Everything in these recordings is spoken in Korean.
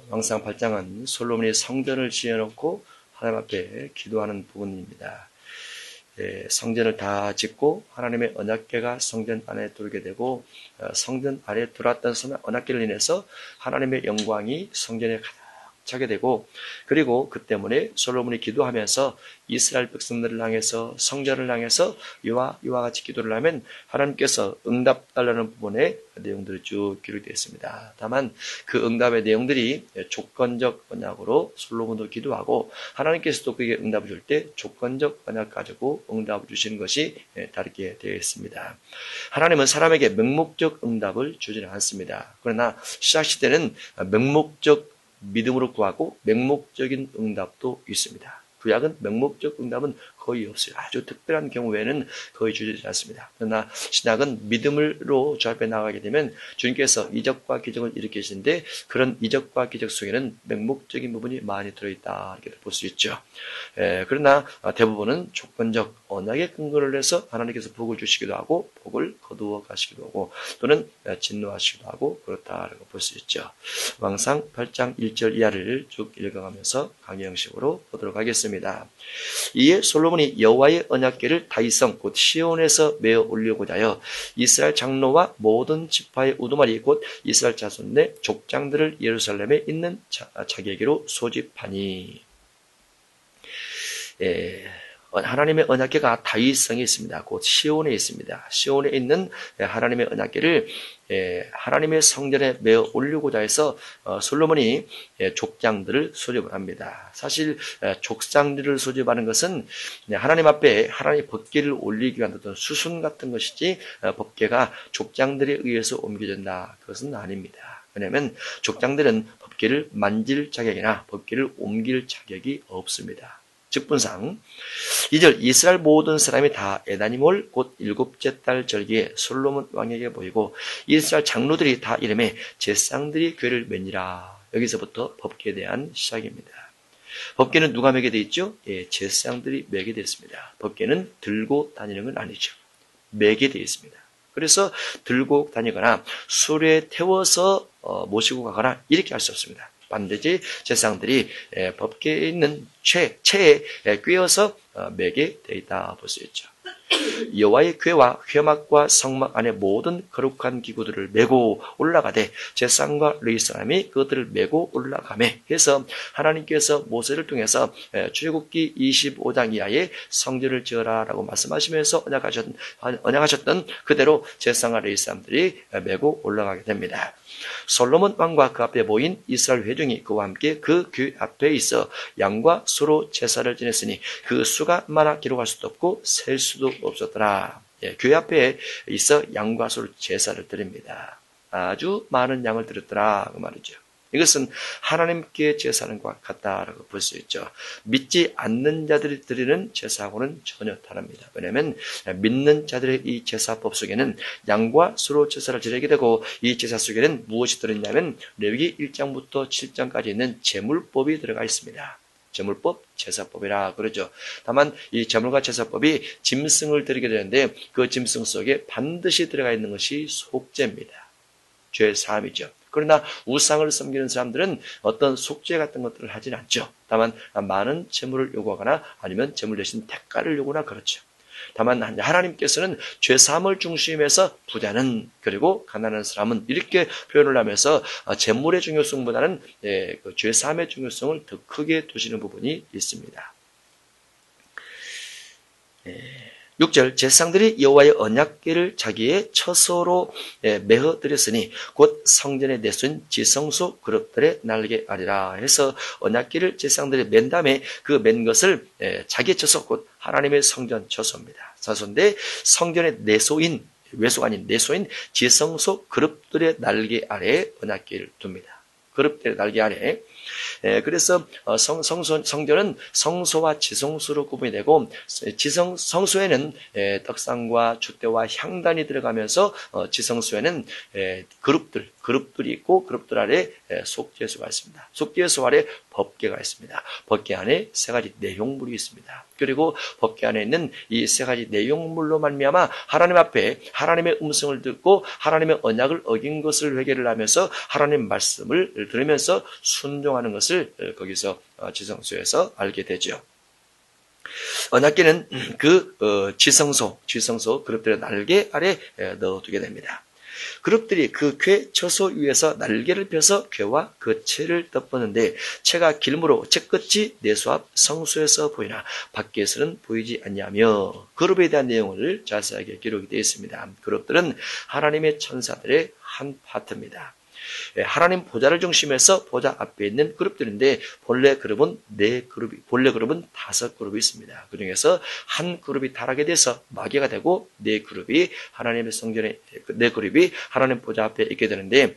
왕상 8장은 솔로몬이 성전을 지어놓고 하나님 앞에 기도하는 부분입니다. 성전을 다 짓고 하나님의 언약궤가 성전 안에 들어오게 되고 성전 안에 들어왔던 언약궤를 인해서 하나님의 영광이 성전에 가득 차게 되고, 그리고 그 때문에 솔로몬이 기도하면서 이스라엘 백성들을 향해서 성전을 향해서 이와 같이 기도를 하면 하나님께서 응답 달라는 부분의 내용들이 쭉 기록되어 있습니다. 다만 그 응답의 내용들이 조건적 언약으로 솔로몬도 기도하고 하나님께서도 그에게 응답을 줄 때 조건적 언약 가지고 응답을 주시는 것이 다르게 되어 있습니다. 하나님은 사람에게 맹목적 응답을 주지는 않습니다. 그러나 시작시대는 맹목적 믿음으로 구하고 맹목적인 응답도 있습니다. 구약은 맹목적 응답은 거의 없어요. 아주 특별한 경우 외에는 거의 주지 않습니다. 그러나 신약은 믿음으로 주 앞에 나가게 되면 주님께서 이적과 기적을 일으키시는데 그런 이적과 기적 속에는 맹목적인 부분이 많이 들어있다 이렇게 볼 수 있죠. 그러나 대부분은 조건적 언약의 근거를 해서 하나님께서 복을 주시기도 하고 복을 거두어 가시기도 하고 또는 진노하시기도 하고 그렇다라고 볼 수 있죠. 왕상 8장 1절 이하를 쭉 읽어가면서 강의 형식으로 보도록 하겠습니다. 이에 솔로몬이 여호와의 언약궤를 다윗성 곧 시온에서 메어 올리고자 하여 이스라엘 장로와 모든 지파의 우두머리 곧 이스라엘 자손 내 족장들을 예루살렘에 있는 자기에게로 소집하니. 하나님의 언약궤가 다윗성에 있습니다. 곧 시온에 있습니다. 시온에 있는 하나님의 언약궤를 하나님의 성전에 메어 올리고자 해서 솔로몬이 족장들을 소집을 합니다. 사실 족장들을 소집하는 것은 하나님 앞에 하나님의 법궤를 올리기 위한 어떤 수순 같은 것이지 법궤가 족장들에 의해서 옮겨진다 그것은 아닙니다. 왜냐하면 족장들은 법궤를 만질 자격이나 법궤를 옮길 자격이 없습니다. 직분상 2절 이스라엘 모든 사람이 다 에다님월 곧 일곱째 달 절기에 솔로몬 왕에게 모이고 이스라엘 장로들이 다 이름에 제상들이 궤를 매니라. 여기서부터 법궤에 대한 시작입니다. 법궤는 누가 매게 되어 있죠? 제상들이 매게 되어 있습니다. 법궤는 들고 다니는 건 아니죠. 매게 되어 있습니다. 그래서 들고 다니거나 수레에 태워서 모시고 가거나 이렇게 할 수 없습니다. 반드시 제사장들이 법궤에 있는 채에 꿰어서 매게 되어 있다 볼 수 있죠. 여호와의 궤와 회막과 성막 안에 모든 거룩한 기구들을 메고 올라가되 제사장과 레위 사람이 그것들을 메고 올라가매 해서 하나님께서 모세를 통해서 출애굽기 25장 이하에 성전을 지어라라고 말씀하시면서 언약하셨던 그대로 제사장과 레위 사람들이 메고 올라가게 됩니다. 솔로몬 왕과 그 앞에 모인 이스라엘 회중이 그와 함께 그 궤 앞에 있어 양과 소로 제사를 지냈으니 그 수가 많아 기록할 수도 없고 셀 수도 없었더라. 궤 앞에 있어 양과 소로 제사를 드립니다. 아주 많은 양을 드렸더라 그 말이죠. 이것은 하나님께 제사하는 것과 같다라고 볼 수 있죠. 믿지 않는 자들이 드리는 제사하고는 전혀 다릅니다. 왜냐하면 믿는 자들의 이 제사법 속에는 양과 소로 제사를 드리게 되고 이 제사 속에는 무엇이 들어있냐면 레위기 1장부터 7장까지 있는 제물법이 들어가 있습니다. 제물법, 제사법이라 그러죠. 다만 이 제물과 제사법이 짐승을 드리게 되는데 그 짐승 속에 반드시 들어가 있는 것이 속죄입니다. 죄 사함이죠. 그러나 우상을 섬기는 사람들은 어떤 속죄 같은 것들을 하진 않죠. 다만 많은 제물을 요구하거나 아니면 제물 대신 대가를 요구하나 그렇죠. 다만 하나님께서는 죄사함을 중심에서 부자는 그리고 가난한 사람은 이렇게 표현을 하면서 제물의 중요성보다는 죄사함의 중요성을 더 크게 두시는 부분이 있습니다. 6절 제사장들이 여호와의 언약궤를 자기의 처소로 메어드렸으니 곧 성전에 내쏜 지성소 그릇들에 날게 하리라 해서 언약궤를 제사장들이 맨 다음에 그 맨 것을 자기의 처소 곧 하나님의 성전 처소입니다. 처소인데 성전에 내소인 외소가 아닌 내소인 지성소 그릇들의 날개 아래에 언약궤를 둡니다. 그릇들의 날개 아래. 그래서 성전은 성소와 지성소로 구분이 되고 성소에는 떡상과 촛대와 향단이 들어가면서 지성소에는 그룹들이 있고 그룹들 아래 속죄소가 있습니다. 속죄소 아래 법궤가 있습니다. 법궤 안에 세 가지 내용물이 있습니다. 그리고 법궤 안에 있는 이 세 가지 내용물로 말미암아 하나님 앞에 하나님의 음성을 듣고 하나님의 언약을 어긴 것을 회개를 하면서 하나님 말씀을 들으면서 순종하는 것을 거기서 지성소에서 알게 되죠. 언약궤는 그 지성소 그룹들의 날개 아래 넣어두게 됩니다. 그룹들이 그 궤 처소 위에서 날개를 펴서 궤와 그 채를 덮었는데 채가 길므로 채끝이 내수 앞 성소에서 보이나 밖에서는 보이지 않냐며 그룹에 대한 내용을 자세하게 기록이 되어 있습니다. 그룹들은 하나님의 천사들의 한 파트입니다. 하나님 보좌를 중심해서 보좌 앞에 있는 그룹들인데 본래 그룹은 본래 그룹은 5그룹이 있습니다. 그 중에서 한 그룹이 타락에 대해서 마귀가 되고 네 그룹이 하나님의 성전에 네 그룹이 하나님 보좌 앞에 있게 되는데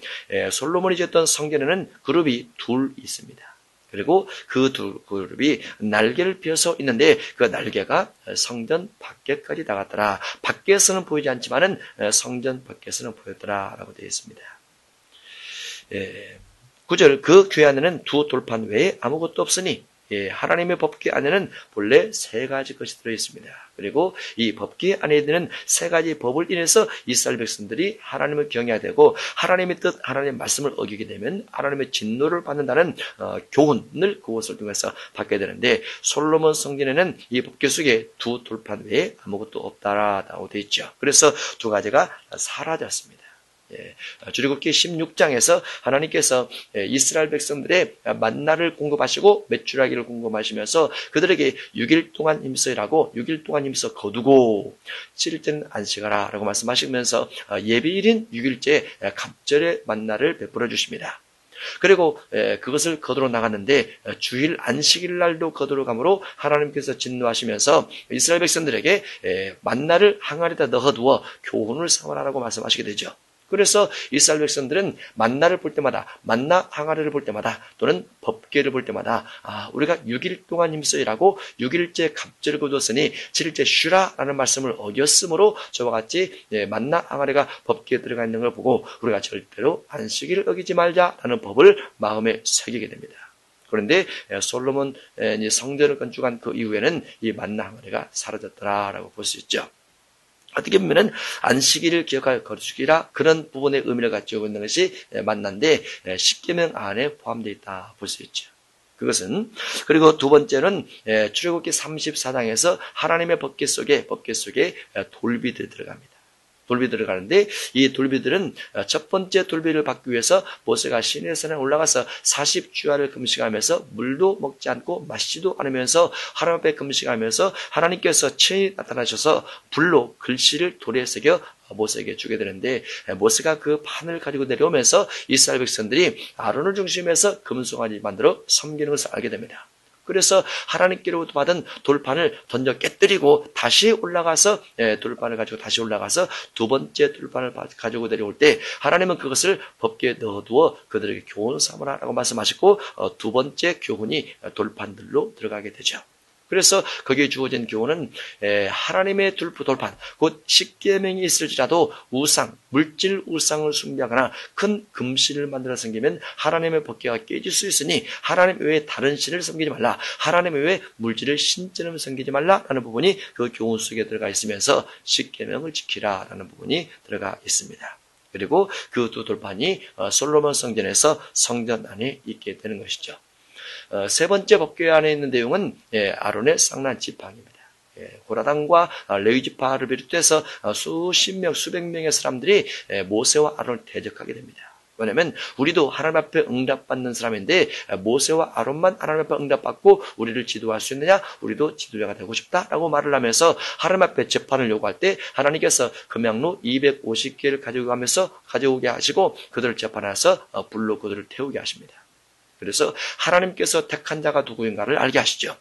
솔로몬이 지었던 성전에는 그룹이 둘 있습니다. 그리고 그 두 그룹이 날개를 펴서 있는데 그 날개가 성전 밖에까지 나갔더라. 밖에서는 보이지 않지만은 성전 밖에서는 보였더라라고 되어 있습니다. 9절 그 궤 안에는 두 돌판 외에 아무것도 없으니 하나님의 법궤 안에는 본래 세 가지 것이 들어있습니다. 그리고 이 법궤 안에 있는 세 가지 법을 인해서 이스라엘 백성들이 하나님을 경외해야 되고 하나님의 뜻, 하나님의 말씀을 어기게 되면 하나님의 진노를 받는다는 교훈을 그것을 통해서 받게 되는데 솔로몬 성전에는 이 법궤 속에 두 돌판 외에 아무것도 없다라고 되어 있죠. 그래서 두 가지가 사라졌습니다. 출애굽기 16장에서 하나님께서 이스라엘 백성들의 만나를 공급하시고 메추라기를 공급하시면서 그들에게 6일 동안 힘써 일하고 6일 동안 힘써 거두고 7일째는 안식하라 라고 말씀하시면서 예비일인 6일째 갑절의 만나를 베풀어 주십니다. 그리고 그것을 거두러 나갔는데 주일 안식일 날도 거두러 가므로 하나님께서 진노하시면서 이스라엘 백성들에게 만나를 항아리에다 넣어두어 교훈을 삼으라고 말씀하시게 되죠. 그래서 이스라엘 백성들은 만나를 볼 때마다 만나 항아리를 볼 때마다 또는 법궤를 볼 때마다 우리가 6일 동안 힘써 일하고 6일째 갑절을 거두었으니 7일째 쉬라라는 말씀을 어겼으므로 저와 같이 만나 항아리가 법궤에 들어가 있는 걸 보고 우리가 절대로 안식일을 어기지 말자라는 법을 마음에 새기게 됩니다. 그런데 솔로몬 성전을 건축한 그 이후에는 이 만나 항아리가 사라졌더라라고 볼 수 있죠. 어떻게 보면은 안식일을 기억할 거룩이라 그런 부분의 의미를 가지고 있는 것이 만난데 십계명 안에 포함되어 있다 볼 수 있죠. 그것은 그리고 두 번째는 출애굽기 34장에서 하나님의 법궤 속에 돌비들이 들어갑니다. 돌비 들어가는데 이 돌비들은 첫 번째 돌비를 받기 위해서 모세가 시내산에 올라가서 40주야를 금식하면서 물도 먹지 않고 마시지도 않으면서 하나님 앞에 금식하면서 하나님께서 친히 나타나셔서 불로 글씨를 돌에 새겨 모세에게 주게 되는데 모세가 그 판을 가지고 내려오면서 이스라엘 백성들이 아론을 중심해서 금송아지 만들어 섬기는 것을 알게 됩니다. 그래서 하나님께로부터 받은 돌판을 던져 깨뜨리고 다시 올라가서 돌판을 가지고 다시 올라가서 두 번째 돌판을 가지고 내려올 때 하나님은 그것을 법궤에 넣어두어 그들에게 교훈 삼으라라고 말씀하셨고 두 번째 교훈이 돌판들로 들어가게 되죠. 그래서 거기에 주어진 교훈은 하나님의 돌판, 곧 십계명이 있을지라도 우상, 물질 우상을 숭배하거나 큰 금신을 만들어 섬기면 하나님의 법궤가 깨질 수 있으니 하나님 외에 다른 신을 섬기지 말라. 하나님 외에 물질을 신처럼 섬기지 말라라는 부분이 그 교훈 속에 들어가 있으면서 십계명을 지키라라는 부분이 들어가 있습니다. 그리고 그 두 돌판이 솔로몬 성전에서 성전 안에 있게 되는 것이죠. 세 번째 법궤 안에 있는 내용은 아론의 쌍난 지팡입니다. 고라단과 레위 지파를 비롯해서 수백 명의 사람들이 모세와 아론을 대적하게 됩니다. 왜냐하면 우리도 하나님 앞에 응답받는 사람인데 모세와 아론만 하나님 앞에 응답받고 우리를 지도할 수 있느냐? 우리도 지도자가 되고 싶다라고 말을 하면서 하나님 앞에 재판을 요구할 때 하나님께서 금양로 250개를 가져오게 하시고 그들을 재판해서 불로 그들을 태우게 하십니다. 그래서 하나님께서 택한 자가 누구인가를 알게 하시죠.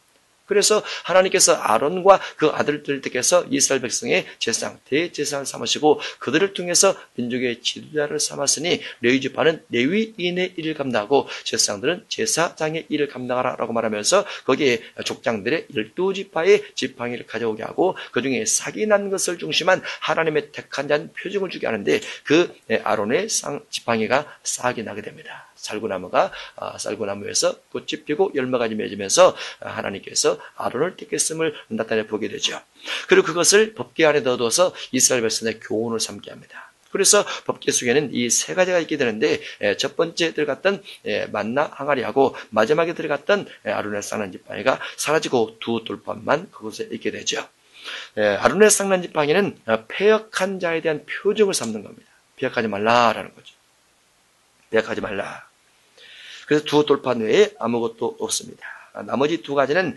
그래서 하나님께서 아론과 그 아들들께서 이스라엘 백성의 제사장, 대제사장을 삼으시고 그들을 통해서 민족의 지도자를 삼았으니 레위 지파는 레위인의 일을 감당하고 제사장들은 제사장의 일을 감당하라라고 말하면서 거기에 족장들의 12지파의 지팡이를 가져오게 하고 그중에 싹이 난 것을 중심한 하나님의 택한 자는 표징을 주게 하는데 그 아론의 지팡이가 싹이 나게 됩니다. 쌀고나무에서 꽃이 피고 열매가 맺으면서 하나님께서 아론을 택했음을 나타내 보게 되죠. 그리고 그것을 법궤 안에 넣어둬서 이스라엘 백성의 교훈을 삼게 합니다. 그래서 법궤 속에는 이 세 가지가 있게 되는데 첫 번째 들어갔던 만나 항아리하고 마지막에 들어갔던 아론의 쌍난 지팡이가 사라지고 두 돌판만 그곳에 있게 되죠. 아론의 쌍난 지팡이는 패역한 자에 대한 표징을 삼는 겁니다. 패역하지 말라라는 거죠. 패역하지 말라. 그래서 두 돌판 외에 아무것도 없습니다. 나머지 두 가지는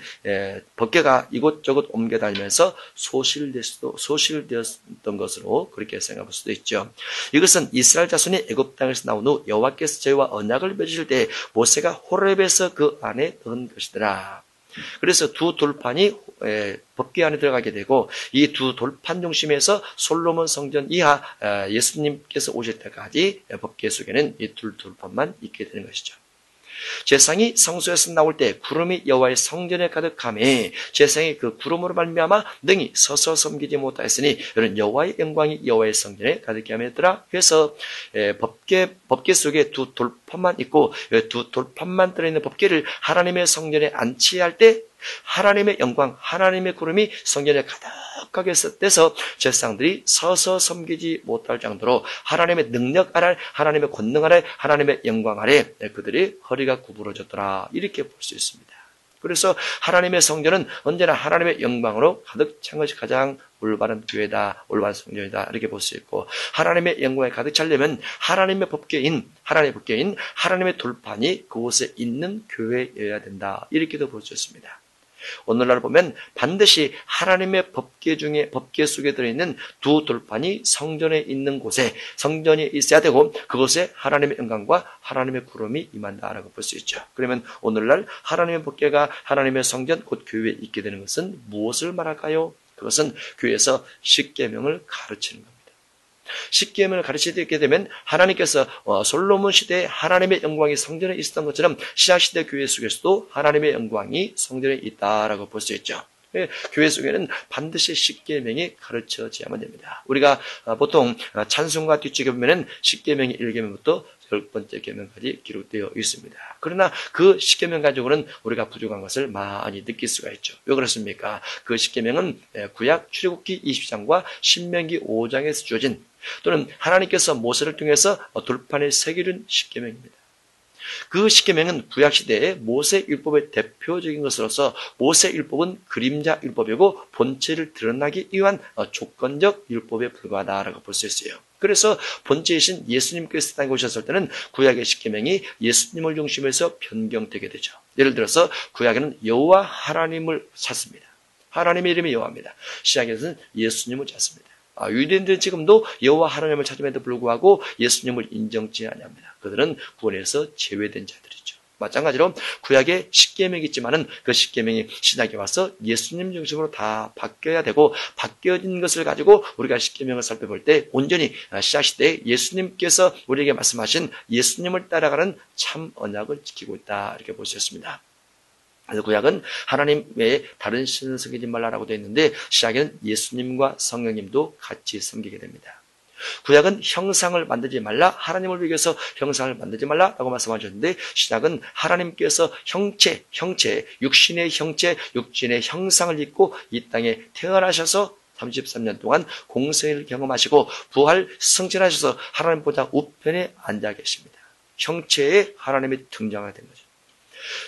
법궤가 이곳저곳 옮겨 다니면서 소실되었던 것으로 그렇게 생각할 수도 있죠. 이것은 이스라엘 자손이 애굽 땅에서 나온 후 여호와께서 저희와 언약을 맺으실 때 모세가 호렙에서 그 안에 넣은 것이더라. 그래서 두 돌판이 법궤 안에 들어가게 되고 이 두 돌판 중심에서 솔로몬 성전 이하 예수님께서 오실 때까지 법궤 속에는 이 두 돌판만 있게 되는 것이죠. 제사장이 성소에서 나올 때 구름이 여호와의 성전에 가득하매 제사장이 그 구름으로 말미암아 능히 서서 섬기지 못하였으니 이런 여호와의 영광이 여호와의 성전에 가득히 하였더라. 그래서 법궤 속에 두 돌판만 있고 두 돌판만 들어있는 법궤를 하나님의 성전에 안치할 때 하나님의 영광, 하나님의 구름이 성전에 가득하게 떼서 제사장들이 서서 섬기지 못할 정도로 하나님의 능력 아래, 하나님의 권능 아래, 하나님의 영광 아래 그들의 허리가 구부러졌더라. 이렇게 볼 수 있습니다. 그래서 하나님의 성전은 언제나 하나님의 영광으로 가득 찬 것이 가장 올바른 교회다, 올바른 성전이다 이렇게 볼 수 있고 하나님의 영광에 가득 차려면 하나님의 법궤인 하나님의 돌판이 그곳에 있는 교회여야 된다 이렇게도 볼 수 있습니다. 오늘날 보면 반드시 하나님의 법궤 속에 들어있는 두 돌판이 성전에 있는 곳에 성전이 있어야 되고 그곳에 하나님의 영광과 하나님의 구름이 임한다라고 볼 수 있죠. 그러면 오늘날 하나님의 법궤가 하나님의 성전 곧 교회에 있게 되는 것은 무엇을 말할까요? 그것은 교회에서 십계명을 가르치는 겁니다. 십계명을 가르치게 되면 하나님께서 솔로몬 시대에 하나님의 영광이 성전에 있었던 것처럼 신약시대 교회 속에서도 하나님의 영광이 성전에 있다라고 볼 수 있죠. 교회 속에는 반드시 십계명이 가르쳐져야만 됩니다. 우리가 보통 찬송가 뒤쪽에 보면은 십계명이 1계명부터 10번째 계명까지 기록되어 있습니다. 그러나 그 십계명 가지고는 우리가 부족한 것을 많이 느낄 수가 있죠. 왜 그렇습니까? 그 십계명은 구약 출애굽기 20장과 신명기 5장에서 주어진 또는 하나님께서 모세를 통해서 돌판에 새기는 십계명입니다. 그 십계명은 구약시대의 모세율법의 대표적인 것으로서 모세율법은 그림자 율법이고 본체를 드러나기 위한 조건적 율법에 불과하다라고 볼 수 있어요. 그래서 본체이신 예수님께서 땅에 오셨을 때는 구약의 십계명이 예수님을 중심해서 변경되게 되죠. 예를 들어서 구약에는 여호와 하나님을 찾습니다. 하나님의 이름이 여호와입니다. 신약에서는 예수님을 찾습니다. 유대인들은 지금도 여호와 하나님을 찾음에도 불구하고 예수님을 인정치 아니합니다. 그들은 구원에서 제외된 자들이죠. 마찬가지로 구약에 십계명이 있지만은 그 십계명이 신약에 와서 예수님 중심으로 다 바뀌어야 되고 바뀌어진 것을 가지고 우리가 십계명을 살펴볼 때 온전히 신약 시대에 예수님께서 우리에게 말씀하신 예수님을 따라가는 참 언약을 지키고 있다 이렇게 볼 수 있습니다. 그래서 구약은 하나님 외에 다른 신을 섬기지 말라라고 되어 있는데 신약에는 예수님과 성령님도 같이 섬기게 됩니다. 구약은 형상을 만들지 말라, 하나님을 위해서 형상을 만들지 말라라고 말씀하셨는데 신약은 하나님께서 육신의 형체, 육신의 형상을 입고 이 땅에 태어나셔서 33년 동안 공생을 경험하시고 부활 승천하셔서 하나님 보좌 우편에 앉아 계십니다. 형체에 하나님이 등장하게 된 거죠.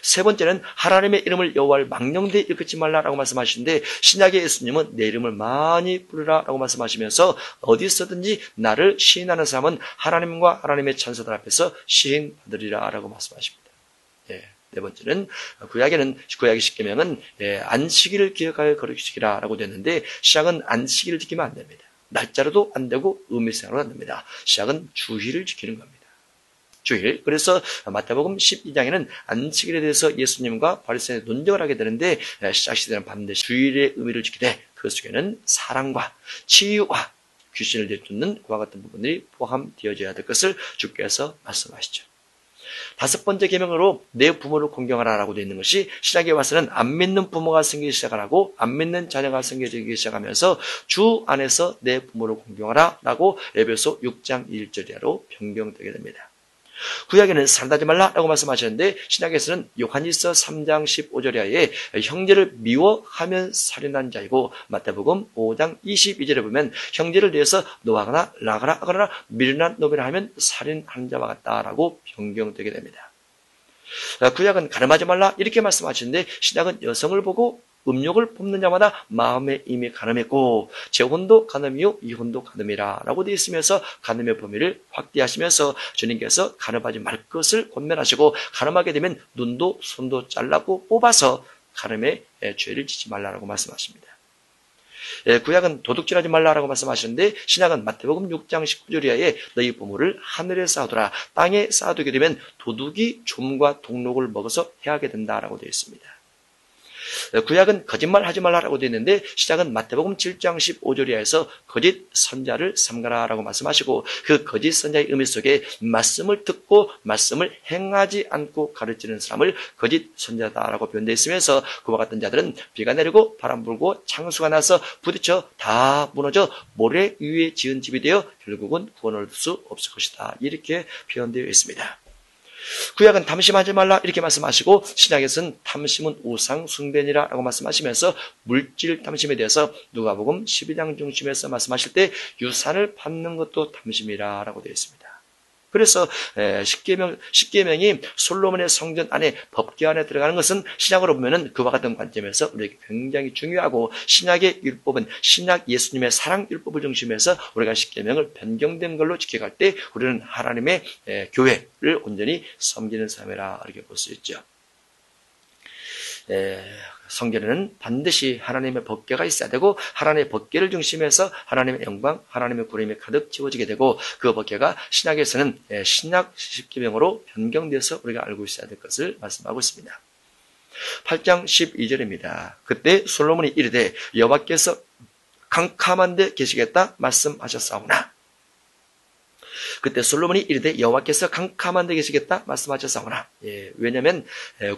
세 번째는 하나님의 이름을 여호와를 망령되이 일컫지 말라라고 말씀하시는데 신약의 예수님은 내 이름을 많이 부르라라고 말씀하시면서 어디서든지 나를 시인하는 사람은 하나님과 하나님의 천사들 앞에서 시인받으리라라고 말씀하십니다. 네 번째는 구약의 십계명은 안식일을 기억하여 거룩히지키라라고 되는데 신약은 안식일을 지키면 안 됩니다. 날짜로도 안 되고 의미상으로도 안 됩니다. 신약은 주일을 지키는 겁니다. 주일. 그래서 마태복음 12장에는 안식일에 대해서 예수님과 바리새인의 논쟁을 하게 되는데 시작 시대는 반드시 주일의 의미를 지키되 그 속에는 사랑과 치유와 귀신을 내쫓는 그와 같은 부분들이 포함되어져야 될 것을 주께서 말씀하시죠. 다섯 번째 계명으로 내 부모를 공경하라라고 되어 있는 것이 신약에 와서는 안 믿는 부모가 생기기 시작하고 안 믿는 자녀가 생기기 시작하면서 주 안에서 내 부모를 공경하라라고 에베소 6장 1절로 변경되게 됩니다. 구약에는 살인하지 말라라고 말씀하셨는데 신약에서는 요한일서 3장 15절에 형제를 미워하면 살인한 자이고 마태복음 5장 22절에 보면 형제를 대해서 노하거나 나가라 하거나 미련한 놈이라 하면 살인한 자와 같다라고 변경되게 됩니다. 구약은 가늠하지 말라 이렇게 말씀하시는데 신약은 여성을 보고 음욕을 뽑는 자마다 마음에 이미 가늠했고 재혼도 가늠이요 이혼도 가늠이라 라고 되어 있으면서 가늠의 범위를 확대하시면서 주님께서 가늠하지 말 것을 권면하시고 가늠하게 되면 눈도 손도 잘라고 뽑아서 가늠의 죄를 짓지 말라라고 말씀하십니다. 구약은 도둑질하지 말라라고 말씀하셨는데 신약은 마태복음 6장 19절 이하에 너희 부모를 하늘에 쌓아두라 땅에 쌓아두게 되면 도둑이 좀과 동록을 먹어서 해하게 된다라고 되어 있습니다. 구약은 거짓말하지 말라라고 되어 있는데 신약은 마태복음 7장 15절 이하에서 거짓 선자를 삼가라라고 말씀하시고 그 거짓 선자의 의미 속에 말씀을 듣고 말씀을 행하지 않고 가르치는 사람을 거짓 선자다라고 표현되어 있으면서 그와 같은 자들은 비가 내리고 바람 불고 창수가 나서 부딪혀 다 무너져 모래 위에 지은 집이 되어 결국은 구원을 얻을 수 없을 것이다 이렇게 표현되어 있습니다. 구약은 탐심하지 말라 이렇게 말씀하시고 신약에서는 탐심은 우상 숭배니라 라고 말씀하시면서 물질 탐심에 대해서 누가복음 12장 중심에서 말씀하실 때 유산을 받는 것도 탐심이라 라고 되어 있습니다. 그래서 십계명이 솔로몬의 성전 안에 법궤 안에 들어가는 것은 신약으로 보면은 그와 같은 관점에서 우리에게 굉장히 중요하고 신약의 율법은 신약 예수님의 사랑 율법을 중심해서 우리가 십계명을 변경된 걸로 지켜갈 때 우리는 하나님의 교회를 온전히 섬기는 삶이라 이렇게 볼 수 있죠. 성전에는 반드시 하나님의 법궤가 있어야 되고 하나님의 법궤를 중심해서 하나님의 영광, 하나님의 구름이 가득 채워지게 되고 그 법궤가 신약에서는 신약 십계명으로 변경돼서 우리가 알고 있어야 될 것을 말씀하고 있습니다. 8장 12절입니다. 그때 솔로몬이 이르되 여호와께서 캄캄한 데 계시겠다 말씀하셨사오나 그때 솔로몬이 이르되 여호와께서 캄캄한 데 계시겠다 말씀하셨사오나 왜냐하면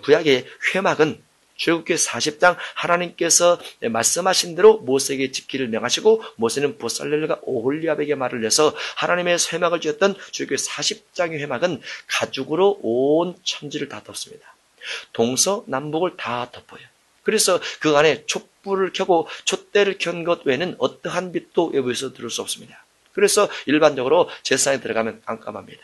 구약의 회막은 출애굽기 40장 하나님께서 말씀하신 대로 모세에게 지키를 명하시고 모세는 보살렐과 오홀리압에게 말을 내서 하나님의 회막을 지었던 출애굽기 40장의 회막은 가죽으로 온 천지를 다 덮습니다. 동서남북을 다 덮어요. 그래서 그 안에 촛불을 켜고 촛대를 켠 것 외에는 어떠한 빛도 외부에서 들을 수 없습니다. 그래서 일반적으로 제사에 들어가면 깜깜합니다.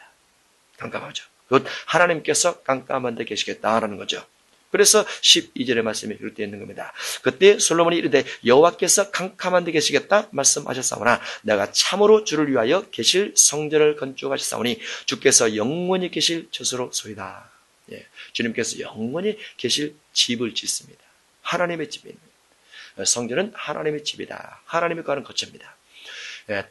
깜깜하죠. 그것 하나님께서 깜깜한 데 계시겠다라는 거죠. 그래서 12절의 말씀이 이렇게 있는 겁니다. 그때 솔로몬이 이르되 여호와께서 캄캄한 데 계시겠다 말씀하셨사오나 내가 참으로 주를 위하여 계실 성전을 건축하셨사오니 주께서 영원히 계실 처소로소이다. 주님께서 영원히 계실 집을 짓습니다. 하나님의 집입니다. 성전은 하나님의 집이다. 하나님의 거하는 거처입니다.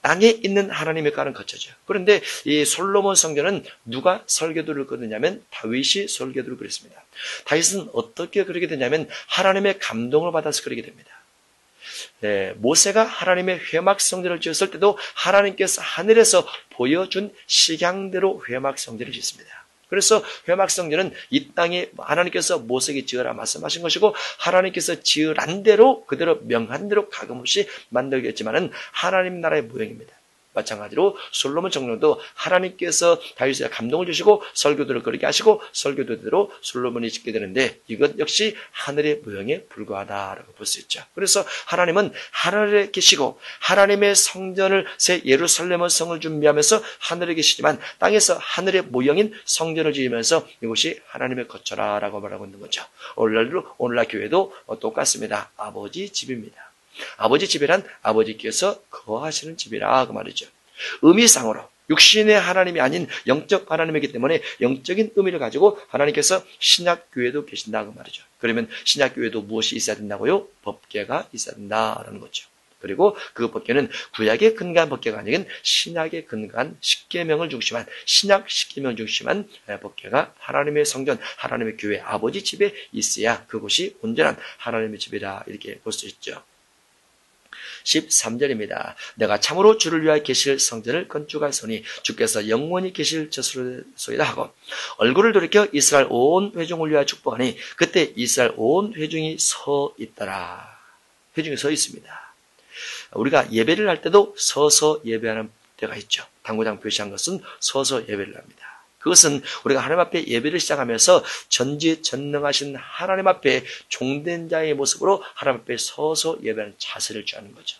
땅에 있는 하나님의 거하는 거처죠. 그런데 이 솔로몬 성전은 누가 설계도를 그렸냐면 다윗이 설계도를 그렸습니다. 다윗은 어떻게 그리게 되냐면 하나님의 감동을 받아서 그리게 됩니다. 모세가 하나님의 회막 성전을 지었을 때도 하나님께서 하늘에서 보여준 식양대로 회막 성전을 짓습니다. 그래서 회막성전은 이 땅에 하나님께서 모세에게 지으라 말씀하신 것이고 하나님께서 지으란 대로 그대로 명한 대로 가금없이 만들겠지만은 하나님 나라의 모형입니다. 마찬가지로 솔로몬 정령도 하나님께서 다윗에 감동을 주시고 설교도를 그렇게 하시고 설교도대로 솔로몬이 짓게 되는데 이것 역시 하늘의 모형에 불과하다라고 볼 수 있죠. 그래서 하나님은 하늘에 계시고 하나님의 성전을 새 예루살렘의 성을 준비하면서 하늘에 계시지만 땅에서 하늘의 모형인 성전을 지으면서 이것이 하나님의 거처라라고 말하고 있는 거죠. 오늘날 교회도 똑같습니다. 아버지 집입니다. 아버지 집이란 아버지께서 거하시는 집이라 그 말이죠. 의미상으로 육신의 하나님이 아닌 영적 하나님이기 때문에 영적인 의미를 가지고 하나님께서 신약교회도 계신다 그 말이죠. 그러면 신약교회도 무엇이 있어야 된다고요? 법궤가 있어야 된다라는 거죠. 그리고 그 법궤는 구약에 근거한 법궤가 아닌 신약에 근거한 십계명을 중심한 신약 십계명을 중심한 법궤가 하나님의 성전, 하나님의 교회, 아버지 집에 있어야 그곳이 온전한 하나님의 집이라 이렇게 볼 수 있죠. 13절입니다. 내가 참으로 주를 위하여 계실 성전을 건축하였으니 주께서 영원히 계실 저수로소이다 하고 얼굴을 돌이켜 이스라엘 온 회중을 위하여 축복하니 그때 이스라엘 온 회중이 서 있더라. 회중이 서 있습니다. 우리가 예배를 할 때도 서서 예배하는 때가 있죠. 당구장 표시한 것은 서서 예배를 합니다. 그것은 우리가 하나님 앞에 예배를 시작하면서 전지전능하신 하나님 앞에 종된 자의 모습으로 하나님 앞에 서서 예배하는 자세를 취하는 거죠.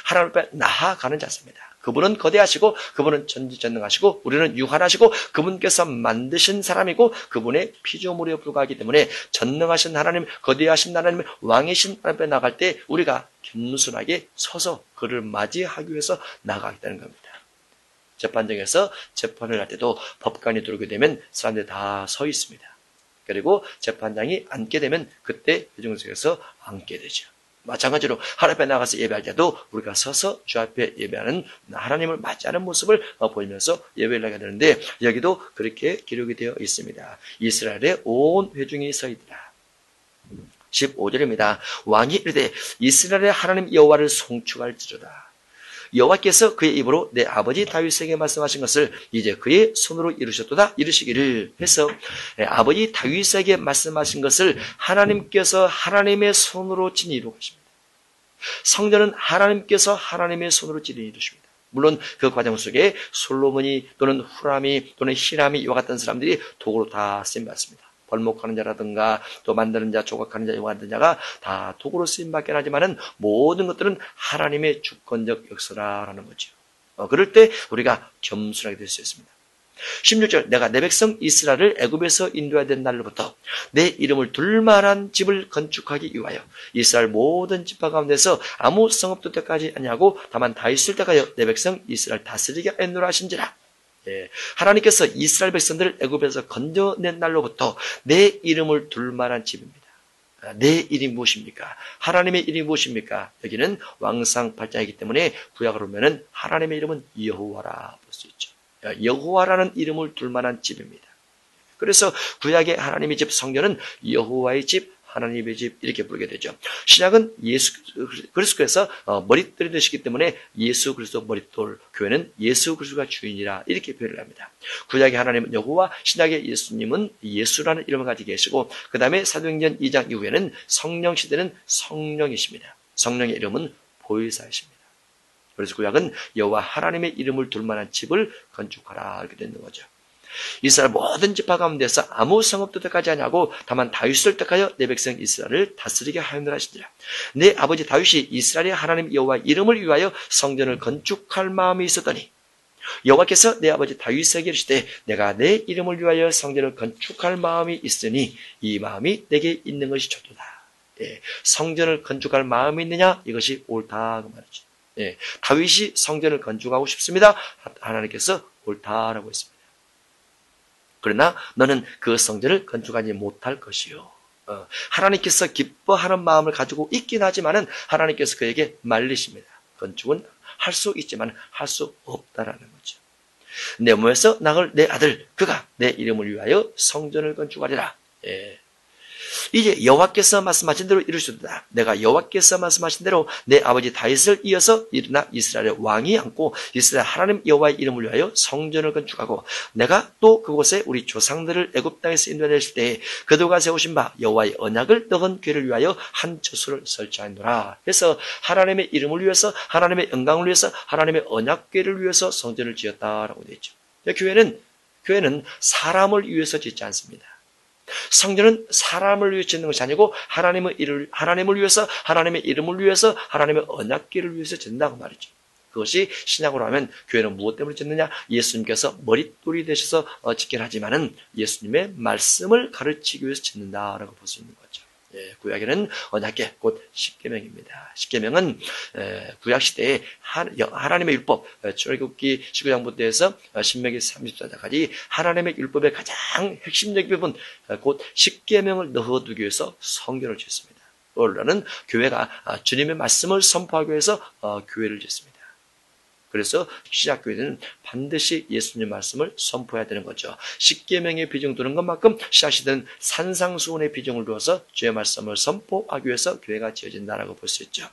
하나님 앞에 나아가는 자세입니다. 그분은 거대하시고 그분은 전지전능하시고 우리는 유한하시고 그분께서 만드신 사람이고 그분의 피조물에 불과하기 때문에 전능하신 하나님, 거대하신 하나님, 왕이신 하나님 앞에 나갈 때 우리가 겸손하게 서서 그를 맞이하기 위해서 나가겠다는 겁니다. 재판정에서 재판을 할 때도 법관이 들어오게 되면 사람들이 다 서 있습니다. 그리고 재판장이 앉게 되면 그때 회중 속에서 앉게 되죠. 마찬가지로 하나님 앞에 나가서 예배할 때도 우리가 서서 주 앞에 예배하는 하나님을 맞이하는 모습을 보이면서 예배를 하게 되는데 여기도 그렇게 기록이 되어 있습니다. 이스라엘의 온 회중이 서 있더라. 15절입니다. 왕이 이르되 이스라엘의 하나님 여호와를 송축할지로다. 여호와께서 그의 입으로 내 아버지 다윗에게 말씀하신 것을 이제 그의 손으로 이루셨도다 이루시기를 해서 아버지 다윗에게 말씀하신 것을 하나님께서 하나님의 손으로 친히 이루십니다. 성전은 하나님께서 하나님의 손으로 친히 이루십니다. 물론 그 과정 속에 솔로몬이 또는 후람이 또는 히람이 이와 같은 사람들이 도구로 다 쓰임받습니다. 벌목하는 자라든가 또 만드는 자, 조각하는 자, 이와 같은 자가 다 도구로 쓰임받긴 하지만은 모든 것들은 하나님의 주권적 역사라는 거죠. 그럴 때 우리가 겸손하게 될 수 있습니다. 16절 내가 내 백성 이스라엘을 애굽에서 인도해야 된 날로부터 내 이름을 둘 만한 집을 건축하기 위하여 이스라엘 모든 지파 가운데서 아무 성 없을 때까지 아니하고 다만 다윗을 택하여 내 백성 이스라엘 다스리게 하였노라 하신지라. 하나님께서 이스라엘 백성들을 애굽에서 건져낸 날로부터 내 이름을 둘 만한 집입니다. 내 이름이 무엇입니까? 하나님의 이름이 무엇입니까? 여기는 왕상팔장이기 때문에 구약으로 보면은 하나님의 이름은 여호와라 볼 수 있죠. 여호와라는 이름을 둘 만한 집입니다. 그래서 구약의 하나님의 집 성전은 여호와의 집, 하나님의 집 이렇게 부르게 되죠. 신약은 예수 그리스도께서 머릿돌이 되시기 때문에 예수 그리스도 머릿돌, 교회는 예수 그리스도가 주인이라 이렇게 표현을 합니다. 구약의 하나님은 여호와, 신약의 예수님은 예수라는 이름을 가지고 계시고 그 다음에 사도행전 2장 이후에는 성령 시대는 성령이십니다. 성령의 이름은 보혜사이십니다. 그래서 구약은 여호와 하나님의 이름을 둘 만한 집을 건축하라 이렇게 되는 거죠. 이스라엘 모든 지파 가운데서 아무 성읍도 택하지 아니하고 다만 다윗을 택하여 내 백성 이스라엘을 다스리게 하였노라 하시니라. 내 아버지 다윗이 이스라엘의 하나님 여호와 이름을 위하여 성전을 건축할 마음이 있었더니 여호와께서 내 아버지 다윗에게 이르시되 내가 내 이름을 위하여 성전을 건축할 마음이 있으니 이 마음이 내게 있는 것이 좋도다. 성전을 건축할 마음이 있느냐 이것이 옳다 그 말이죠. 다윗이 성전을 건축하고 싶습니다. 하나님께서 옳다라고 했습니다. 그러나 너는 그 성전을 건축하지 못할 것이요. 하나님께서 기뻐하는 마음을 가지고 있긴 하지만은 하나님께서 그에게 말리십니다. 건축은 할 수 있지만 할 수 없다라는 거죠. 내 몸에서 낳을 내 아들 그가 내 이름을 위하여 성전을 건축하리라. 이제 여호와께서 말씀하신 대로 이루시도다. 내가 여호와께서 말씀하신 대로 내 아버지 다윗을 이어서 일어나 이스라엘의 왕이 앉고 이스라엘 하나님 여호와의 이름을 위하여 성전을 건축하고 내가 또 그곳에 우리 조상들을 애굽 땅에서 인도하실 때에 그들과 세우신 바 여호와의 언약을 넣은 궤를 위하여 한 저수를 설치하노라. 해서 하나님의 이름을 위해서 하나님의 영광을 위해서 하나님의 언약궤를 위해서 성전을 지었다라고 되어 있죠. 교회는 사람을 위해서 짓지 않습니다. 성전은 사람을 위해 짓는 것이 아니고 하나님을 위해서 하나님의 이름을 위해서 하나님의 언약궤를 위해서 짓는다고 말이죠. 그것이 신약으로 하면 교회는 무엇 때문에 짓느냐? 예수님께서 머릿돌이 되셔서 짓긴 하지만은 예수님의 말씀을 가르치기 위해서 짓는다라고 볼 수 있는 거죠. 구약에는 언약궤 곧 십계명입니다. 십계명은 구약 시대에 하나님의 율법 출애굽기 19장부터 해서 신명기 34장까지 하나님의 율법의 가장 핵심적인 부분 곧 십계명을 넣어두기 위해서 성전을 짓습니다. 라는 교회가 주님의 말씀을 선포하기 위해서 교회를 짓습니다. 그래서 시작교회는 반드시 예수님 말씀을 선포해야 되는 거죠. 십계명의 비중 두는 것만큼 시작시대는 산상수훈의 비중을 두어서 주의 말씀을 선포하기 위해서 교회가 지어진다라고 볼 수 있죠.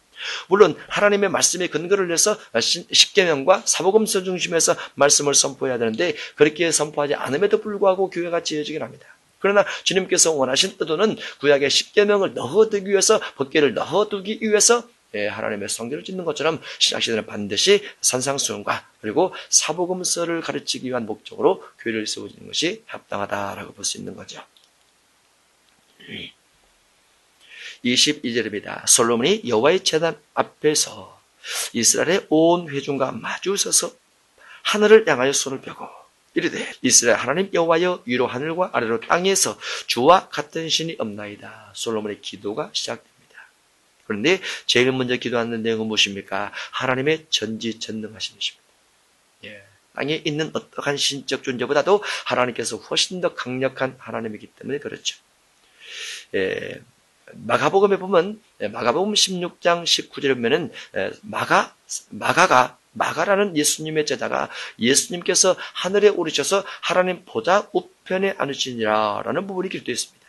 물론 하나님의 말씀의 근거를 내서 십계명과 사복음서 중심에서 말씀을 선포해야 되는데 그렇게 선포하지 않음에도 불구하고 교회가 지어지긴 합니다. 그러나 주님께서 원하신 의도는 구약의 십계명을 넣어두기 위해서, 법궤를 넣어두기 위해서 하나님의 성전을 짓는 것처럼 신약시대는 반드시 산상수훈과 그리고 사복음서를 가르치기 위한 목적으로 교회를 세워지는 것이 합당하다라고 볼 수 있는 거죠. 22절입니다. 솔로몬이 여호와의 제단 앞에서 이스라엘의 온 회중과 마주 서서 하늘을 향하여 손을 펴고 이르되 이스라엘 하나님 여호와여 위로 하늘과 아래로 땅에서 주와 같은 신이 없나이다. 솔로몬의 기도가 시작됩니다. 그런데 제일 먼저 기도하는 내용은 무엇입니까? 하나님의 전지전능하신 것입니다. 땅에 있는 어떠한 신적 존재보다도 하나님께서 훨씬 더 강력한 하나님이기 때문에 그렇죠. 마가복음에 보면 마가복음 16장 19절에 보면은 마가라는 예수님의 제자가 예수님께서 하늘에 오르셔서 하나님 보좌 우편에 앉으시니라 라는 부분이 기록되어 있습니다.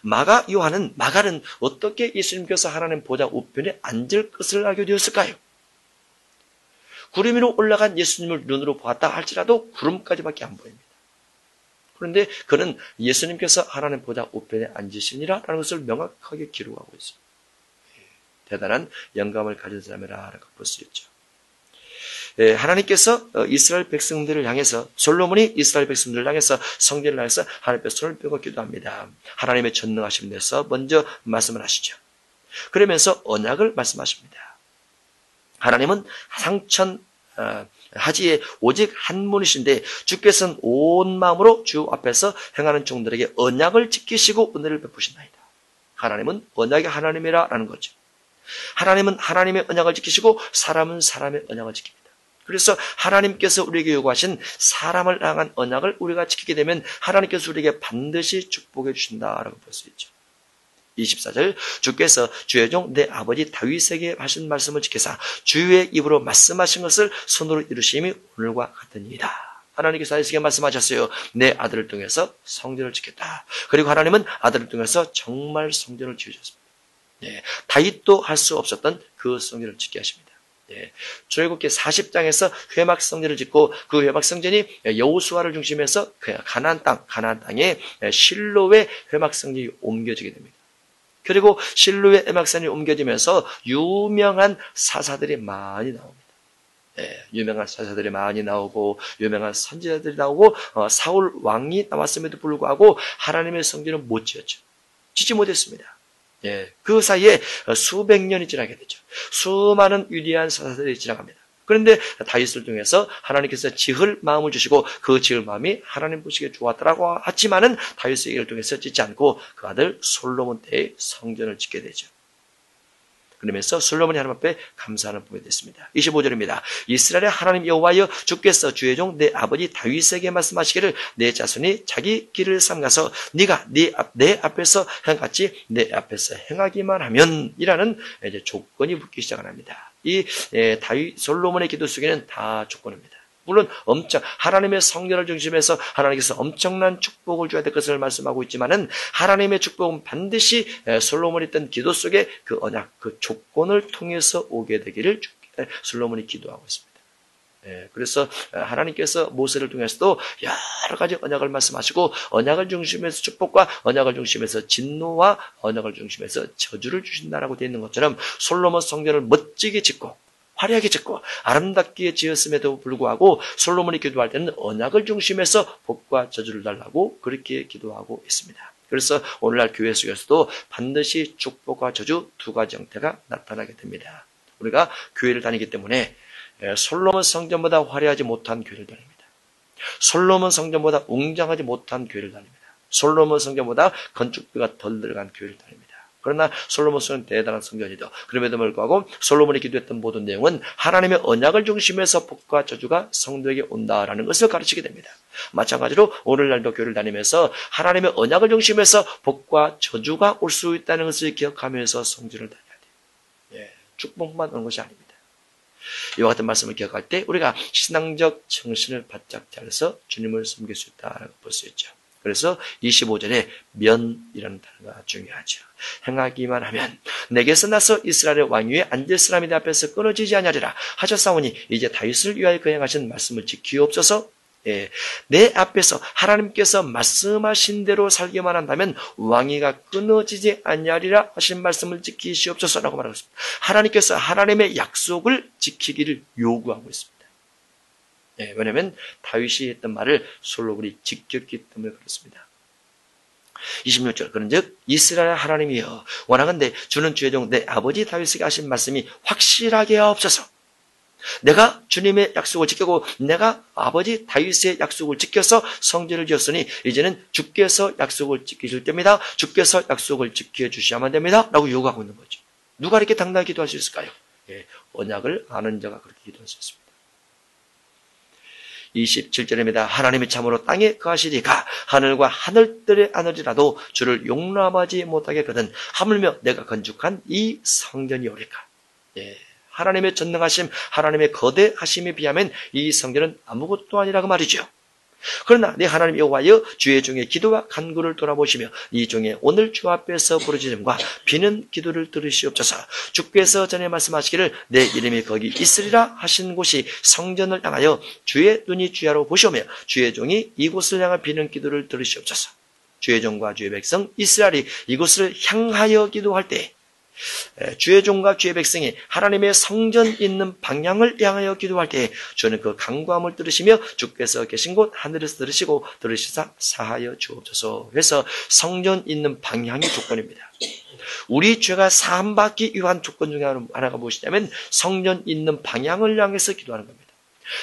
마가는 어떻게 예수님께서 하나님 보좌 우편에 앉을 것을 알게 되었을까요? 구름 위로 올라간 예수님을 눈으로 보았다 할지라도 구름까지밖에 안 보입니다. 그런데 그는 예수님께서 하나님 보좌 우편에 앉으시니라 라는 것을 명확하게 기록하고 있습니다. 대단한 영감을 가진 사람이라고 볼 수 있죠. 하나님께서 이스라엘 백성들을 향해서 솔로몬이 이스라엘 백성들을 향해서 성전을 향해서 하나님 앞에 손을 펴고 기도합니다. 하나님의 전능하심에 대해서 먼저 말씀을 하시죠. 그러면서 언약을 말씀하십니다. 하나님은 상천 하지에 오직 한 분이신데 주께서는 온 마음으로 주 앞에서 행하는 종들에게 언약을 지키시고 은혜를 베푸신다이다. 하나님은 언약의 하나님이라는 거죠. 하나님은 하나님의 언약을 지키시고 사람은 사람의 언약을 지킵니다. 그래서 하나님께서 우리에게 요구하신 사람을 향한 언약을 우리가 지키게 되면 하나님께서 우리에게 반드시 축복해 주신다라고 볼 수 있죠. 24절 주께서 주의 종 내 아버지 다윗에게 하신 말씀을 지키사 주의 입으로 말씀하신 것을 손으로 이루심이 오늘과 같으니이다. 하나님께서 다윗에게 말씀하셨어요. 내 아들을 통해서 성전을 짓겠다. 그리고 하나님은 아들을 통해서 정말 성전을 지으셨습니다. 다윗도 할 수 없었던 그 성전을 짓게 하십니다. 출애굽기 40장에서 회막 성전을 짓고 그 회막 성전이 여호수아를 중심해서 가나안 땅에 실로의 회막 성전이 옮겨지게 됩니다. 그리고 실로의 회막 성전이 옮겨지면서 유명한 사사들이 많이 나옵니다. 유명한 사사들이 많이 나오고 유명한 선지자들이 나오고 사울 왕이 나왔음에도 불구하고 하나님의 성전을 못 지었죠. 짓지 못했습니다. 그 사이에 수백 년이 지나게 되죠. 수많은 위대한 사사들이 지나갑니다. 그런데 다윗을 통해서 하나님께서 지을 마음을 주시고 그 지을 마음이 하나님 보시기에 좋았더라고 하지만은 다윗의 일을 통해서 짓지 않고 그 아들 솔로몬 때에 성전을 짓게 되죠. 그러면서 솔로몬이 하나님 앞에 감사하는 법이 됐습니다. 25절입니다. 이스라엘의 하나님 여호와여 주께서 주의 종 내 아버지 다윗에게 말씀하시기를 내 자손이 자기 길을 삼가서 네가 내 앞에서 행같이 내 앞에서 행하기만 하면 이라는 이제 조건이 붙기 시작합니다. 이 다윗 솔로몬의 기도 속에는 다 조건입니다. 물론 하나님의 성전을 중심해서 하나님께서 엄청난 축복을 줘야 될 것을 말씀하고 있지만은 하나님의 축복은 반드시 솔로몬이 했던 기도 속에 그 언약, 그 조건을 통해서 오게 되기를 솔로몬이 기도하고 있습니다. 그래서 하나님께서 모세를 통해서도 여러 가지 언약을 말씀하시고 언약을 중심해서 축복과 언약을 중심해서 진노와 언약을 중심해서 저주를 주신다라고 되어 있는 것처럼 솔로몬 성전을 멋지게 짓고 화려하게 짓고 아름답게 지었음에도 불구하고 솔로몬이 기도할 때는 언약을 중심해서 복과 저주를 달라고 그렇게 기도하고 있습니다. 그래서 오늘날 교회 속에서도 반드시 축복과 저주 두 가지 형태가 나타나게 됩니다. 우리가 교회를 다니기 때문에 솔로몬 성전보다 화려하지 못한 교회를 다닙니다. 솔로몬 성전보다 웅장하지 못한 교회를 다닙니다. 솔로몬 성전보다 건축비가 덜 들어간 교회를 다닙니다. 그러나 솔로몬은 대단한 성전이죠. 그럼에도 불구하고 솔로몬이 기도했던 모든 내용은 하나님의 언약을 중심해서 복과 저주가 성도에게 온다라는 것을 가르치게 됩니다. 마찬가지로 오늘날도 교회를 다니면서 하나님의 언약을 중심해서 복과 저주가 올 수 있다는 것을 기억하면서 성전을 다녀야 돼요. 예, 축복만 오는 것이 아닙니다. 이와 같은 말씀을 기억할 때 우리가 신앙적 정신을 바짝 차려서 주님을 섬길 수 있다고 볼 수 있죠. 그래서 25절에 면이라는 단어가 중요하죠. 행하기만 하면 내게서 나서 이스라엘의 왕 위에 앉을 사람이 내 앞에서 끊어지지 아니하리라 하셨사오니 이제 다윗을 위하여 그 행하신 말씀을 지키옵소서. 내 앞에서 하나님께서 말씀하신 대로 살기만 한다면 왕위가 끊어지지 아니하리라 하신 말씀을 지키시옵소서라고 말하고 있습니다. 하나님께서 하나님의 약속을 지키기를 요구하고 있습니다. 왜냐하면 다윗이 했던 말을 솔로몬이 지켰기 때문에 그렇습니다. 26절 그런즉 이스라엘 하나님이여 원하건대 주는 주의 종 내 아버지 다윗에게 하신 말씀이 확실하게 하옵소서. 내가 주님의 약속을 지키고 내가 아버지 다윗의 약속을 지켜서 성전을 지었으니 이제는 주께서 약속을 지키실 때입니다. 주께서 약속을 지켜주셔야만 됩니다. 라고 요구하고 있는 거죠. 누가 이렇게 당당히 기도할 수 있을까요? 언약을 아는 자가 그렇게 기도할 수 있습니다. 27절입니다. 하나님이 참으로 땅에 거하시리가 하늘과 하늘들에 안으리라도 주를 용납하지 못하겠거든 하물며 내가 건축한 이 성전이 오리까. 하나님의 전능하심, 하나님의 거대하심에 비하면 이 성전은 아무것도 아니라고 말이죠. 그러나 내 하나님 여호와여 주의 종의 기도와 간구를 돌아보시며 이 종의 오늘 주 앞에서 부르짖음과 비는 기도를 들으시옵소서. 주께서 전에 말씀하시기를 내 이름이 거기 있으리라 하신 곳이 성전을 향하여 주의 눈이 주야로 보시오며 주의 종이 이곳을 향한 비는 기도를 들으시옵소서. 주의 종과 주의 백성 이스라엘이 이곳을 향하여 기도할 때 주의 종과 주의 백성이 하나님의 성전 있는 방향을 향하여 기도할 때 주는 그 간구함을 들으시며 주께서 계신 곳 하늘에서 들으시고 들으시사 사하여 주옵소서. 그래서 성전 있는 방향이 조건입니다. 우리 죄가 사함받기 위한 조건 중에 하나가 무엇이냐면 성전 있는 방향을 향해서 기도하는 겁니다.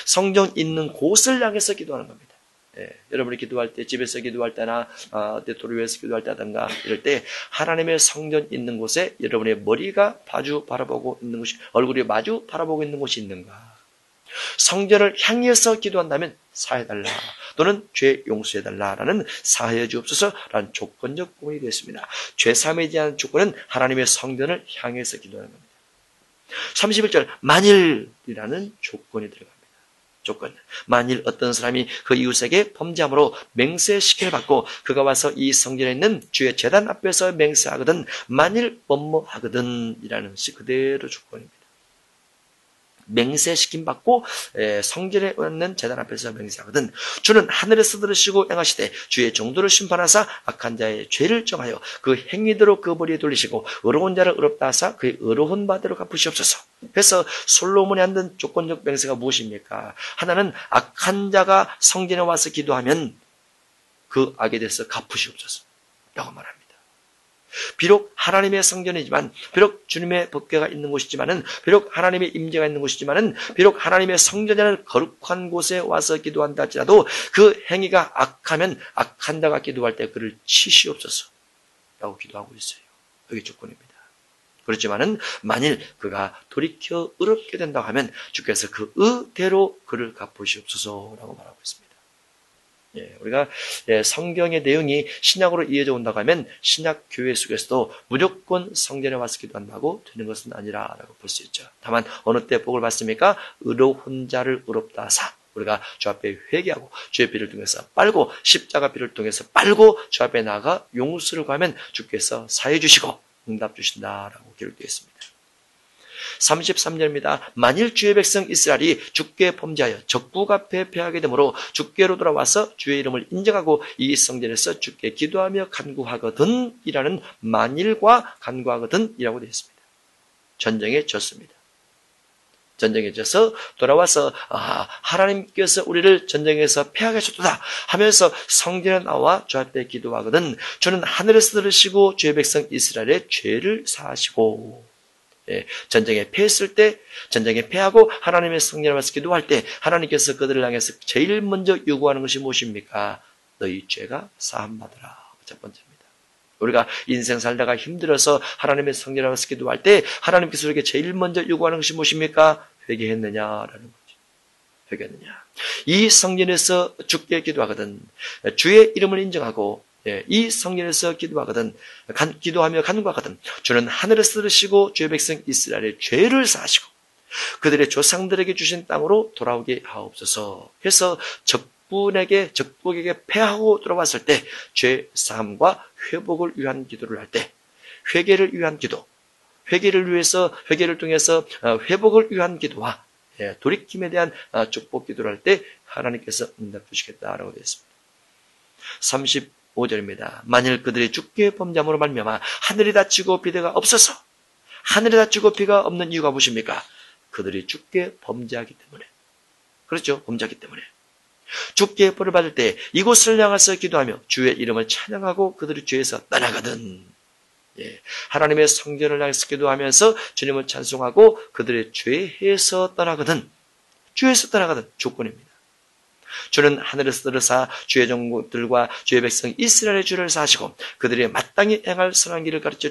성전 있는 곳을 향해서 기도하는 겁니다. 여러분이 기도할 때, 집에서 기도할 때나 도로에서 기도할 때든가 이럴 때 하나님의 성전 있는 곳에 여러분의 머리가 마주 바라보고 있는 곳이, 얼굴이 마주 바라보고 있는 곳이 있는가? 성전을 향해서 기도한다면 사해달라 또는 죄 용서해달라라는 사하여 주옵소서라는 조건적 부분이 되었습니다. 죄사함에 대한 조건은 하나님의 성전을 향해서 기도하는 겁니다. 31절 만일이라는 조건이 들어갑니다. 조건. 만일 어떤 사람이 그 이웃에게 범죄함으로 맹세시켜를 받고 그가 와서 이 성전에 있는 주의 제단 앞에서 맹세하거든 만일 뭐뭐하거든 이라는 것이 그대로 조건입니다. 맹세시킴 받고 성전에 있는 제단 앞에서 맹세하거든 주는 하늘에서 들으시고 행하시되 주의 정도를 심판하사 악한 자의 죄를 정하여 그 행위대로 그 벌이 돌리시고 의로운 자를 의롭다 하사 그의 의로운 바대로 갚으시옵소서. 그래서 솔로몬이 한던 조건적 맹세가 무엇입니까? 하나는 악한 자가 성전에 와서 기도하면 그 악에 대해서 갚으시옵소서 라고 말합니다. 비록 하나님의 성전이지만, 비록 주님의 법궤가 있는 곳이지만은, 비록 하나님의 임재가 있는 곳이지만은, 비록 하나님의 성전이라는 거룩한 곳에 와서 기도한다 할지라도 그 행위가 악하면 악한 자가 기도할 때 그를 치시옵소서 라고 기도하고 있어요. 그게 조건입니다. 그렇지만은 만일 그가 돌이켜 의롭게 된다고 하면 주께서 그 의대로 그를 갚으시옵소서라고 말하고 있습니다. 우리가 성경의 내용이 신약으로 이어져 온다고 하면 신약 교회 속에서도 무조건 성전에 와서 기도한다고 되는 것은 아니라라고 볼 수 있죠. 다만 어느 때 복을 받습니까? 의로운 자를 의롭다 하사 우리가 주 앞에 회개하고 주의 피를 통해서 빨고 십자가 피를 통해서 빨고 주 앞에 나가 용서를 구하면 주께서 사해 주시고 응답 주신다라고 기록되어 있습니다. 33절입니다. 만일 주의 백성 이스라엘이 주께 범죄하여 적국 앞에 패하게 되므로 주께로 돌아와서 주의 이름을 인정하고 이 성전에서 주께 기도하며 간구하거든 이라는 만일과 간구하거든 이라고 되어 있습니다. 전쟁에 졌습니다. 전쟁에 져서 돌아와서 하나님께서 우리를 전쟁에서 패하게 하셨도다 하면서 성전에 나와 주 앞에 기도하거든 주는 하늘에서 들으시고 주의 백성 이스라엘의 죄를 사하시고 전쟁에 패했을 때 전쟁에 패하고 하나님의 성전에 와서 기도할 때 하나님께서 그들을 향해서 제일 먼저 요구하는 것이 무엇입니까? 너희 죄가 사함받으라. 첫 번째입니다. 우리가 인생 살다가 힘들어서 하나님의 성령 앞에서 기도할 때 하나님께서 우리에게 제일 먼저 요구하는 것이 무엇입니까? 회개했느냐라는 거죠. 회개했느냐. 이 성전에서 주께 기도하거든 주의 이름을 인정하고 이 성전에서 기도하거든 기도하며 간구하거든 주는 하늘에서 들으시고 주의 백성 이스라엘의 죄를 사하시고 그들의 조상들에게 주신 땅으로 돌아오게 하옵소서 해서 적국에게 패하고 돌아왔을 때 죄 사함과 회복을 위한 기도를 할 때 회개를 위한 기도, 회개를 통해서 회복을 위한 기도와 돌이킴에 대한 축복 기도를 할 때 하나님께서 응답 주시겠다라고 되어 있습니다. 35절입니다. 만일 그들이 주께 범죄함으로 말미암아 하늘이 닫히고 비가 없어서 하늘이 닫히고 비가 없는 이유가 무엇입니까? 그들이 주께 범죄하기 때문에. 그렇죠? 범죄하기 때문에. 주께 벌을 받을 때 이곳을 향해서 기도하며 주의 이름을 찬양하고 그들의 죄에서 떠나거든. 하나님의 성전을 향해서 기도하면서 주님을 찬송하고 그들의 죄에서 떠나거든. 주에서 떠나거든. 조건입니다. 주는 하늘에서 들으사 주의 종들과 주의 백성 이스라엘의 죄를 사하시고 그들의 마땅히 행할 선한 길을 가르쳐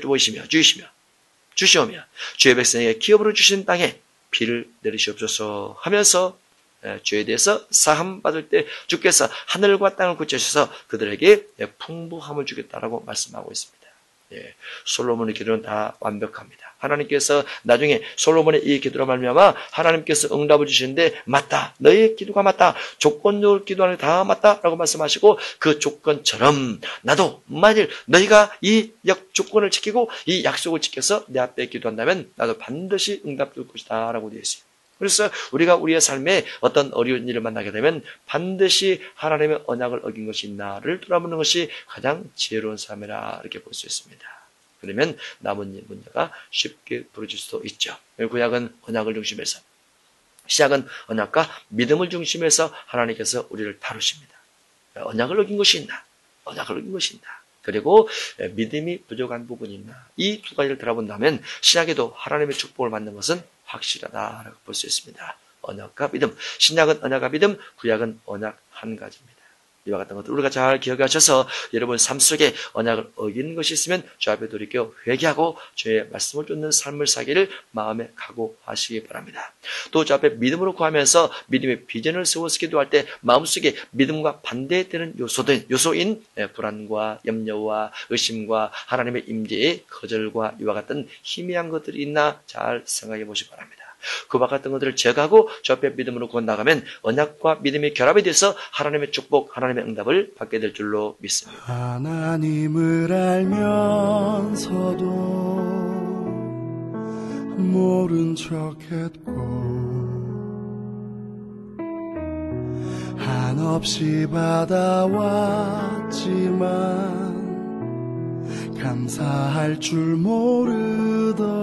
주시오며 주의 백성에게 기업으로 주신 땅에 비를 내리시옵소서 하면서 죄에 대해서 사함 받을 때 주께서 하늘과 땅을 고치셔서 그들에게 풍부함을 주겠다라고 말씀하고 있습니다. 솔로몬의 기도는 다 완벽합니다. 하나님께서 나중에 솔로몬의 이 기도로 말미암아 하나님께서 응답을 주시는데 맞다. 너의 기도가 맞다. 조건적으로 기도하는 게 다 맞다라고 말씀하시고 그 조건처럼 나도 만일 너희가 이 조건을 지키고 이 약속을 지켜서 내 앞에 기도한다면 나도 반드시 응답 줄 것이다 라고 되어 있어요. 그래서 우리가 우리의 삶에 어떤 어려운 일을 만나게 되면 반드시 하나님의 언약을 어긴 것이 있나를 돌아보는 것이 가장 지혜로운 삶이라 이렇게 볼 수 있습니다. 그러면 남은 문제가 쉽게 부러질 수도 있죠. 구약은 언약을 중심해서 시작은 언약과 믿음을 중심해서 하나님께서 우리를 다루십니다. 언약을 어긴 것이 있나? 언약을 어긴 것이 있나? 그리고 믿음이 부족한 부분이 있나? 이 두 가지를 들어본다면 신약에도 하나님의 축복을 받는 것은 확실하다라고 볼 수 있습니다. 언약과 믿음. 신약은 언약과 믿음, 구약은 언약 한 가지입니다. 이와 같은 것들 우리가 잘 기억하셔서 여러분 삶 속에 언약을 어긴 것이 있으면 주 앞에 돌이켜 회개하고 주의 말씀을 쫓는 삶을 사기를 마음에 각오하시기 바랍니다. 또 주 앞에 믿음으로 구하면서 믿음의 비전을 세워서 기도할 때 마음속에 믿음과 반대되는 요소인 불안과 염려와 의심과 하나님의 임재의 거절과 이와 같은 희미한 것들이 있나 잘 생각해 보시기 바랍니다. 그와 같은 것들을 제거하고 주 앞에 믿음으로 구한다면 언약과 믿음이 결합이 돼서 하나님의 축복, 하나님의 응답을 받게 될 줄로 믿습니다. 하나님을 알면서도 모른 척했고 한없이 받아왔지만 감사할 줄 모르던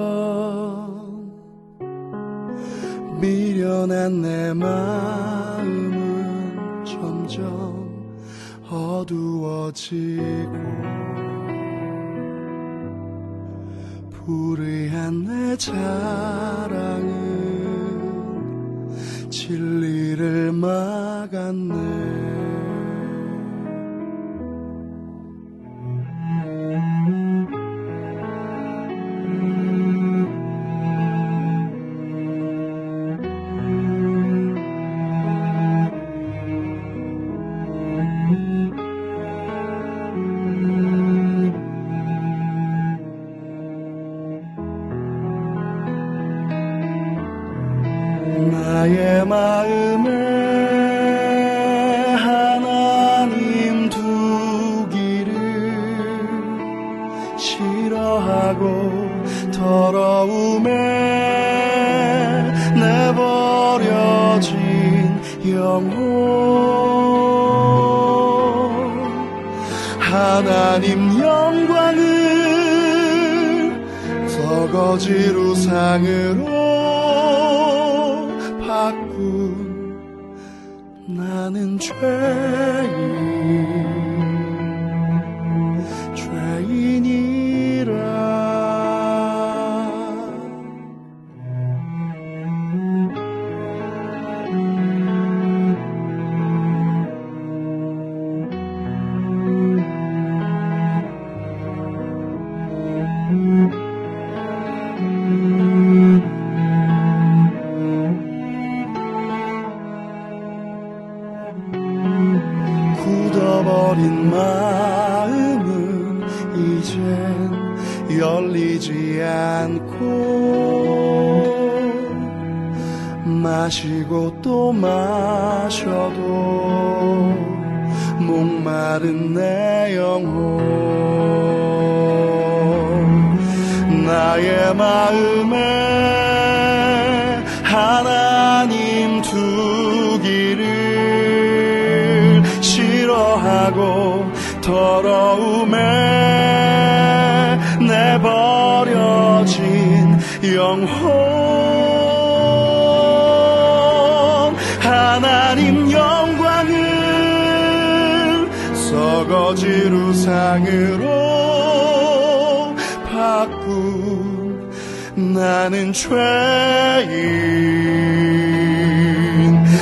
미련한 내 마음은 점점 어두워지고 불의한 내 자랑은 진리를 막았네. 나의 마음에 하나님 두기를 싫어하고 더러움에 내버려진 영혼 하나님 영광을 서거지 우상으로 바꾼 나는 죄인이라. 어린 마음은 이젠 열리지 않고 마시고 또 마셔도 목마른 내 영혼 나의 마음에 하나님 두기를 싫어하고 더러움에 내버려진 영혼 하나님 영광을 썩어질 우상으로 바꾼 나는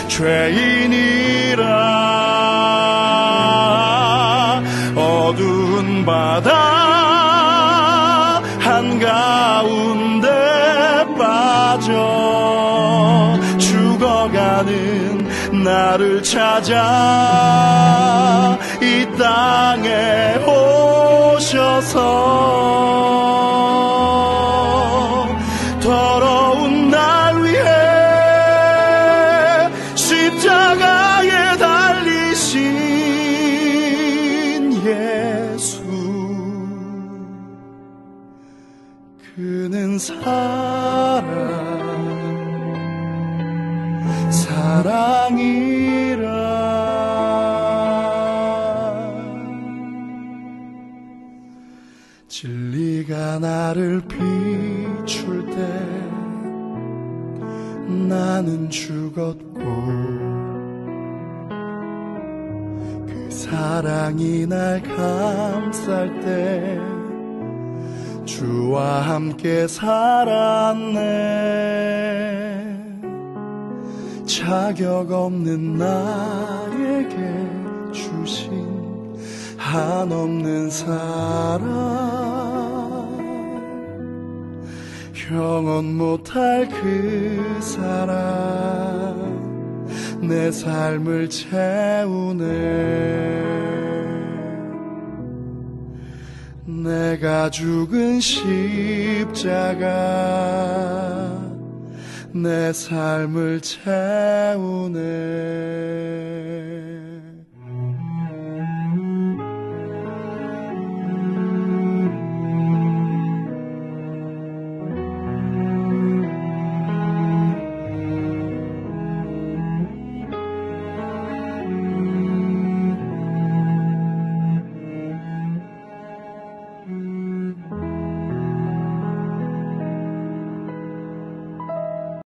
죄인이라 어두운 바다 한가운데 빠져 죽어가는 나를 찾아 이 땅에 오셔서 더러운 날 위해 십자가에 달리신 예수 그는 사랑이라 진리가 나를 비출 때 나는 죽었고 그 사랑이 날 감쌀 때 주와 함께 살았네 자격 없는 나에게 주신 한없는 사랑 형언 못할 그 사랑 내 삶을 채우네 내가 죽은 십자가 내 삶을 채우네